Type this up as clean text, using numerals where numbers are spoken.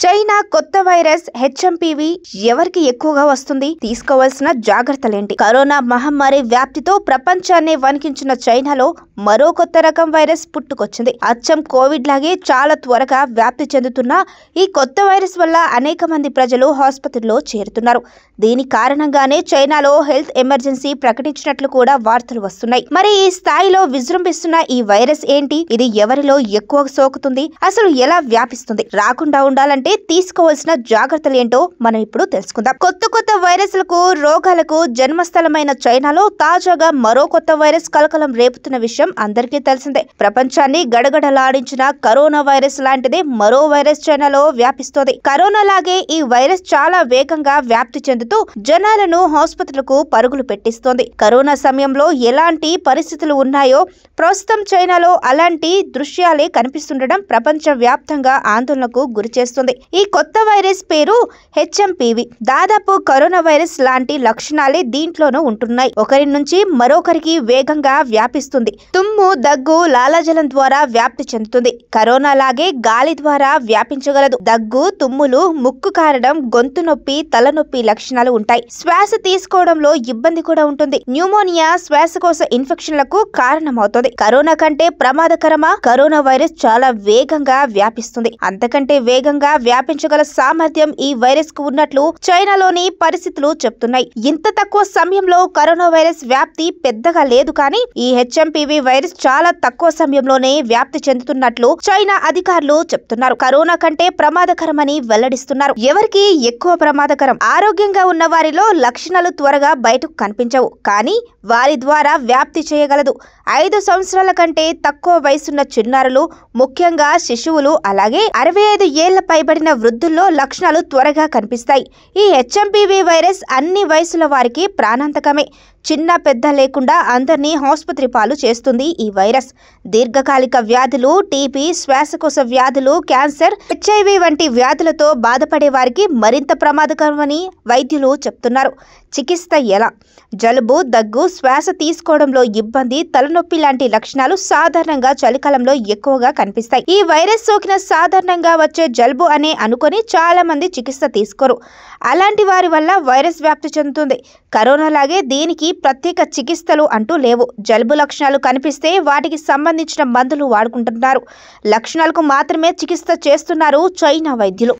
China కొత్త virus HMPV ఎవరికి ఎక్కువగా వస్తుంది? తీసుకోవాల్సిన జాగ్రత్తలేంటి? కరోనా మహమ్మారి వ్యాప్తితో ప్రపంచాన్ని వణికించిన చైనాలో మరో కొత్త రకం వైరస్ పుట్టుకొచ్చింది. అచ్చం కోవిడ్ లాగే చాలా త్వరగా వ్యాప్తి చెందుతున్న ఈ కొత్త వైరస్ వల్ల అనేక మంది ప్రజలు ఆసుపత్రిలో చేరుతున్నారు. దీని కారణంగానే చైనాలో హెల్త్ ఎమర్జెన్సీ ప్రకటించినట్లు కూడా వార్తలు వస్తున్నాయి. మరి ఈ స్థాయిలో విజృంభిస్తున్న ఈ వైరస్ ఏంటి? ఇది ఎవరిలో ఎక్కువ సోకుతుంది? అసలు ఎలా వ్యాపిస్తుంది? రాకుండా ఉండాలంటే తీసుకోవాల్సిన జాగ్రత్తలేంటో మనం ఇప్పుడు తెలుసుకుందాం. కొత్త వైరస్లకు రోగాలకు జన్మస్థలమైన చైనాలో తాజాగా మరో కొత్త వైరస్ కలకలం రేపుతున్న విషయం అందరికీ తెలిసిందే. ప్రపంచాన్ని గడగడలాడించిన కరోనా వైరస్ లాంటిదే మరో వైరస్ చైనాలో వ్యాపిస్తోంది. కరోనా లాగే ఈ వైరస్ చాలా వేగంగా వ్యాప్తి చెందుతూ జనాలను ఆసుపత్రులకు పరుగులు పెట్టిస్తోంది. కరోనా సమయంలో ఎలాంటి పరిస్థితులు ఉన్నాయో ప్రస్తుతం చైనాలో అలాంటి దృశ్యాలే కనిపిస్తుండడం ప్రపంచ వ్యాప్తంగా ఆందోళనకు గురిచేస్తుంది. ఈ కొత్త వైరస్ పేరు హెచ్ఎంపీవీ. దాదాపు కరోనా వైరస్ లాంటి లక్షణాలే దీంట్లోనూ ఉంటున్నాయి. ఒకరి నుంచి మరొకరికి వేగంగా వ్యాపిస్తుంది. తుమ్ము, దగ్గు, లాలాజలం ద్వారా వ్యాప్తి చెందుతుంది. కరోనా లాగే గాలి ద్వారా వ్యాపించగలదు. దగ్గు, తుమ్ములు, ముక్కు కారడం, గొంతు నొప్పి, తలనొప్పి లక్షణాలు ఉంటాయి. శ్వాస తీసుకోవడంలో ఇబ్బంది కూడా ఉంటుంది. న్యూమోనియా, శ్వాసకోశ ఇన్ఫెక్షన్లకు కారణమవుతుంది. కరోనా కంటే ప్రమాదకరమా? కరోనా వైరస్ చాలా వేగంగా వ్యాపిస్తుంది. అంతకంటే వేగంగా వ్యాపించగల సామర్థ్యం ఈ వైరస్ కు ఉన్నట్లు చైనాలోని పరిస్థితులు చెప్తున్నాయి. ఇంత తక్కువ సమయంలో కరోనా వైరస్ వ్యాప్తి పెద్దగా లేదు, కానీ ఈ హెచ్ఎంపీవీ వైరస్ చాలా తక్కువ సమయంలోనే వ్యాప్తి చెందుతున్నట్లు చైనా అధికారులు చెప్తున్నారు. కరోనా కంటే ప్రమాదకరమని వెల్లడిస్తున్నారు. ఎవరికి ఎక్కువ ప్రమాదకరం? ఆరోగ్యంగా ఉన్న వారిలో లక్షణాలు త్వరగా బయటకు కనిపించవు, కానీ వారి ద్వారా వ్యాప్తి చేయగలదు. 5 సంవత్సరాల కంటే తక్కువ వయసున్న చిన్నారులు, ముఖ్యంగా శిశువులు, అలాగే 65 ఏళ్ల పైబడిన వృద్ధుల్లో లక్షణాలు త్వరగా కనిపిస్తాయి. ఈ హెచ్ఎంపీవీ వైరస్ అన్ని వయసుల వారికి ప్రాణాంతకమే. చిన్న పెద్ద లేకుండా అందరినీ ఆసుపత్రి పాలు చేస్తుంది ఈ వైరస్. దీర్ఘకాలిక వ్యాధులు, టీబీ, శ్వాసకోశ వ్యాధులు, క్యాన్సర్, హెచ్ఐవి వంటి వ్యాధులతో బాధపడే వారికి మరింత ప్రమాదకరమని వైద్యులు చెప్తున్నారు. చికిత్స ఎలా? జలుబు, దగ్గు, శ్వాస తీసుకోవడంలో ఇబ్బంది, తలనొప్పి లాంటి లక్షణాలు సాధారణంగా చలికాలంలో ఎక్కువగా కనిపిస్తాయి. ఈ వైరస్ సోకిన సాధారణంగా వచ్చే జలుబు అనే అనుకొని చాలా మంది చికిత్స తీసుకోరు. అలాంటి వారి వల్ల వైరస్ వ్యాప్తి చెందుతుంది. కరోనా లాగే దీనికి ప్రత్యేక చికిత్సలు అంటూ లేవు. జలుబు లక్షణాలు కనిపిస్తే వాటికి సంబంధించిన మందులు వాడుకుంటున్నారు. లక్షణాలకు మాత్రమే చికిత్స చేస్తున్నారు చైనా వైద్యులు.